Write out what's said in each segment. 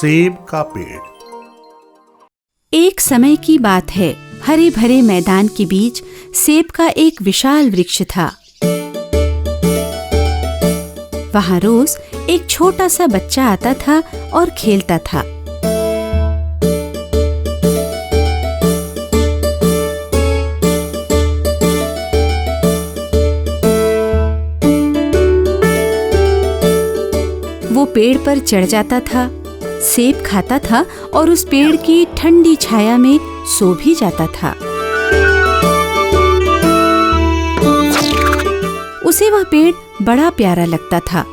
सेब का पेड़। एक समय की बात है, हरे भरे मैदान के बीच सेब का एक विशाल वृक्ष था। वहां रोज एक छोटा सा बच्चा आता था और खेलता था। वो पेड़ पर चढ़ जाता था, सेब खाता था और उस पेड़ की ठंडी छाया में सो भी जाता था। उसे वह पेड़ बड़ा प्यारा लगता था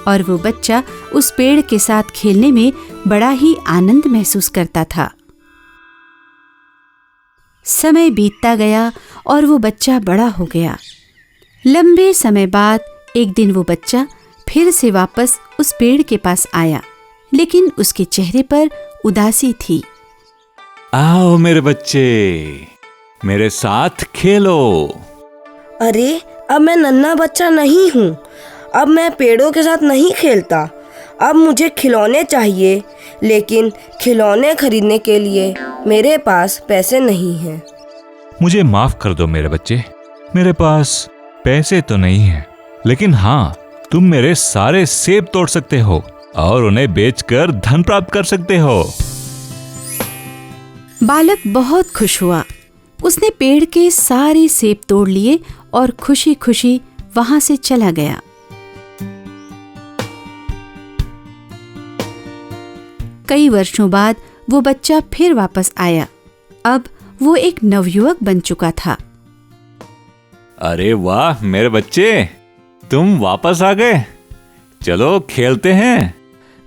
और वो बच्चा उस पेड़ के साथ खेलने में बड़ा ही आनंद महसूस करता था। समय बीतता गया और वो बच्चा बड़ा हो गया। लंबे समय बाद एक दिन वो बच्चा फिर से वापस उस पेड़ के पास आया, लेकिन उसके चेहरे पर उदासी थी। आओ मेरे बच्चे, मेरे साथ खेलो। अरे, अब मैं नन्हा बच्चा नहीं हूँ। अब मैं पेड़ों के साथ नहीं खेलता। अब मुझे खिलौने चाहिए, लेकिन खिलौने खरीदने के लिए मेरे पास पैसे नहीं हैं। मुझे माफ कर दो मेरे बच्चे, मेरे पास पैसे तो नहीं है, लेकिन हाँ, तुम मेरे सारे सेब तोड़ सकते हो और उन्हें बेचकर धन प्राप्त कर सकते हो। बालक बहुत खुश हुआ। उसने पेड़ के सारे सेब तोड़ लिए और खुशी खुशी वहां से चला गया। कई वर्षों बाद वो बच्चा फिर वापस आया। अब वो एक नवयुवक बन चुका था। अरे वाह मेरे बच्चे, तुम वापस आ गए। चलो खेलते हैं।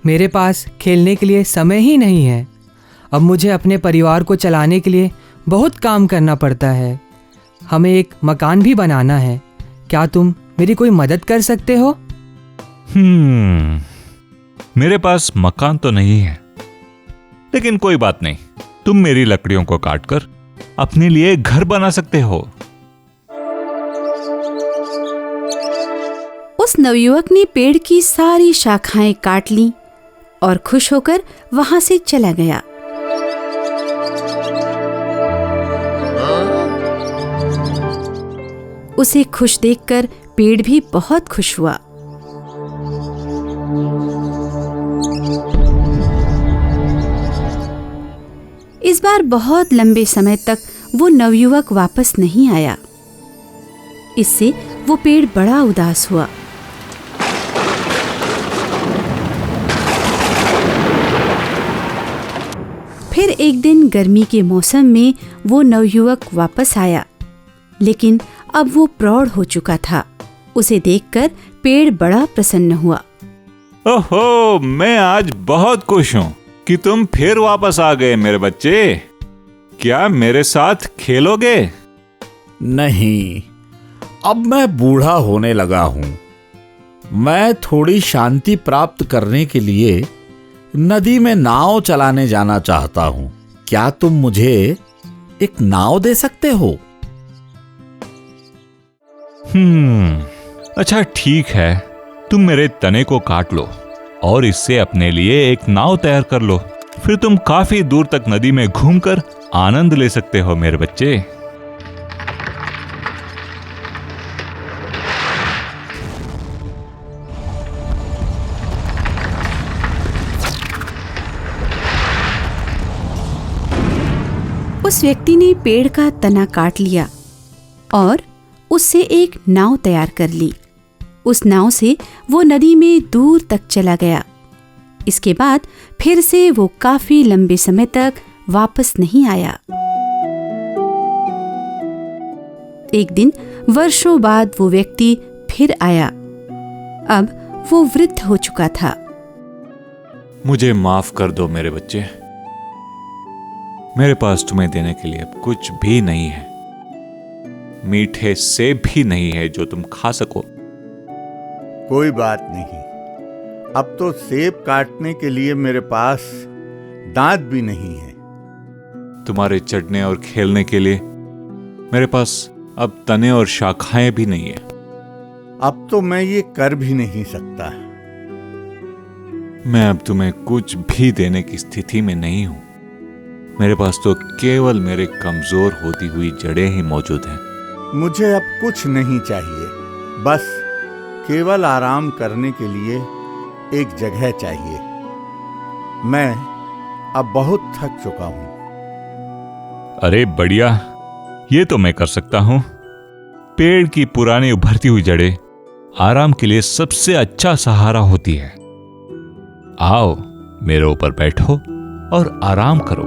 मेरे पास खेलने के लिए समय ही नहीं है। अब मुझे अपने परिवार को चलाने के लिए बहुत काम करना पड़ता है। हमें एक मकान भी बनाना है। क्या तुम मेरी कोई मदद कर सकते हो? मेरे पास मकान तो नहीं है, लेकिन कोई बात नहीं, तुम मेरी लकड़ियों को काटकर अपने लिए घर बना सकते हो। उस नवयुवक ने पेड़ की सारी शाखाएं काट लीं और खुश होकर वहां से चला गया। उसे खुश देखकर पेड़ भी बहुत खुश हुआ। इस बार बहुत लंबे समय तक वो नवयुवक वापस नहीं आया। इससे वो पेड़ बड़ा उदास हुआ। फिर एक दिन गर्मी के मौसम में वो नवयुवक वापस आया, लेकिन अब वो प्रौढ़ हो चुका था। उसे देखकर पेड़ बड़ा प्रसन्न हुआ। ओहो, मैं आज बहुत खुश हूँ कि तुम फिर वापस आ गए मेरे बच्चे। क्या मेरे साथ खेलोगे? नहीं, अब मैं बूढ़ा होने लगा हूँ। मैं थोड़ी शांति प्राप्त करने के लिए नदी में नाव चलाने जाना चाहता हूँ। क्या तुम मुझे एक नाव दे सकते हो? अच्छा ठीक है, तुम मेरे तने को काट लो और इससे अपने लिए एक नाव तैयार कर लो। फिर तुम काफी दूर तक नदी में घूमकर आनंद ले सकते हो मेरे बच्चे। उस व्यक्ति ने पेड़ का तना काट लिया और उससे एक नाव तैयार कर ली। उस नाव से वो नदी में दूर तक चला गया। इसके बाद फिर से वो काफी लंबे समय तक वापस नहीं आया। एक दिन वर्षों बाद वो व्यक्ति फिर आया। अब वो वृद्ध हो चुका था। मुझे माफ कर दो मेरे बच्चे, मेरे पास तुम्हें देने के लिए अब कुछ भी नहीं है। मीठे सेब भी नहीं है जो तुम खा सको। कोई बात नहीं, अब तो सेब काटने के लिए मेरे पास दांत भी नहीं है। तुम्हारे चढ़ने और खेलने के लिए मेरे पास अब तने और शाखाएं भी नहीं है। अब तो मैं ये कर भी नहीं सकता। मैं अब तुम्हें कुछ भी देने की स्थिति में नहीं हूं। मेरे पास तो केवल मेरे कमजोर होती हुई जड़ें ही मौजूद हैं। मुझे अब कुछ नहीं चाहिए, बस केवल आराम करने के लिए एक जगह चाहिए। मैं अब बहुत थक चुका हूं। अरे बढ़िया, ये तो मैं कर सकता हूं। पेड़ की पुरानी उभरती हुई जड़ें आराम के लिए सबसे अच्छा सहारा होती है। आओ मेरे ऊपर बैठो और आराम करो।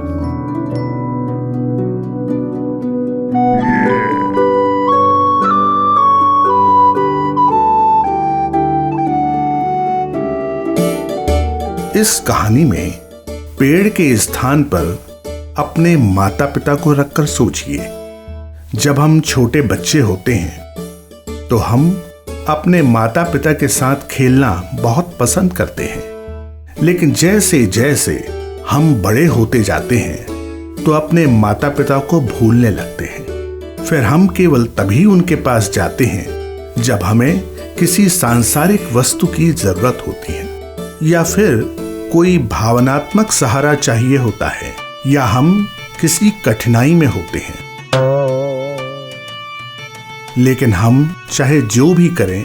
इस कहानी में पेड़ के स्थान पर अपने माता पिता को रखकर सोचिए। जब हम छोटे बच्चे होते हैं तो हम अपने माता पिता के साथ खेलना बहुत पसंद करते हैं, लेकिन जैसे जैसे हम बड़े होते जाते हैं तो अपने माता पिता को भूलने लगते हैं। फिर हम केवल तभी उनके पास जाते हैं जब हमें किसी सांसारिक वस्तु की जरूरत होती है, या फिर कोई भावनात्मक सहारा चाहिए होता है, या हम किसी कठिनाई में होते हैं। लेकिन हम चाहे जो भी करें,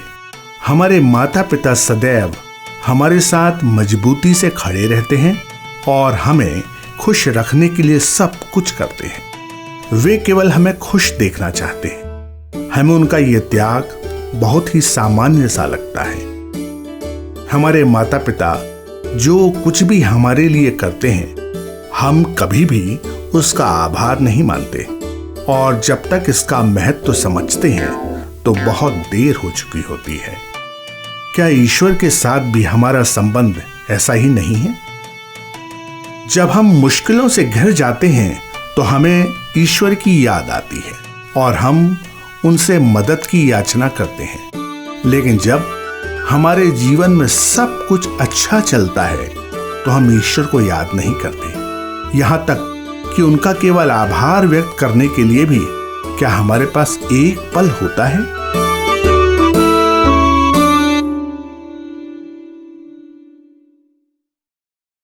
हमारे माता पिता सदैव हमारे साथ मजबूती से खड़े रहते हैं और हमें खुश रखने के लिए सब कुछ करते हैं। वे केवल हमें खुश देखना चाहते हैं। हमें उनका यह त्याग बहुत ही सामान्य सा लगता है। हमारे माता पिता जो कुछ भी हमारे लिए करते हैं, हम कभी भी उसका आभार नहीं मानते, और जब तक इसका महत्व समझते हैं तो बहुत देर हो चुकी होती है। क्या ईश्वर के साथ भी हमारा संबंध ऐसा ही नहीं है? जब हम मुश्किलों से घिर जाते हैं तो हमें ईश्वर की याद आती है और हम उनसे मदद की याचना करते हैं। लेकिन जब हमारे जीवन में सब कुछ अच्छा चलता है तो हम ईश्वर को याद नहीं करते, यहाँ तक कि उनका केवल आभार व्यक्त करने के लिए भी क्या हमारे पास एक पल होता है?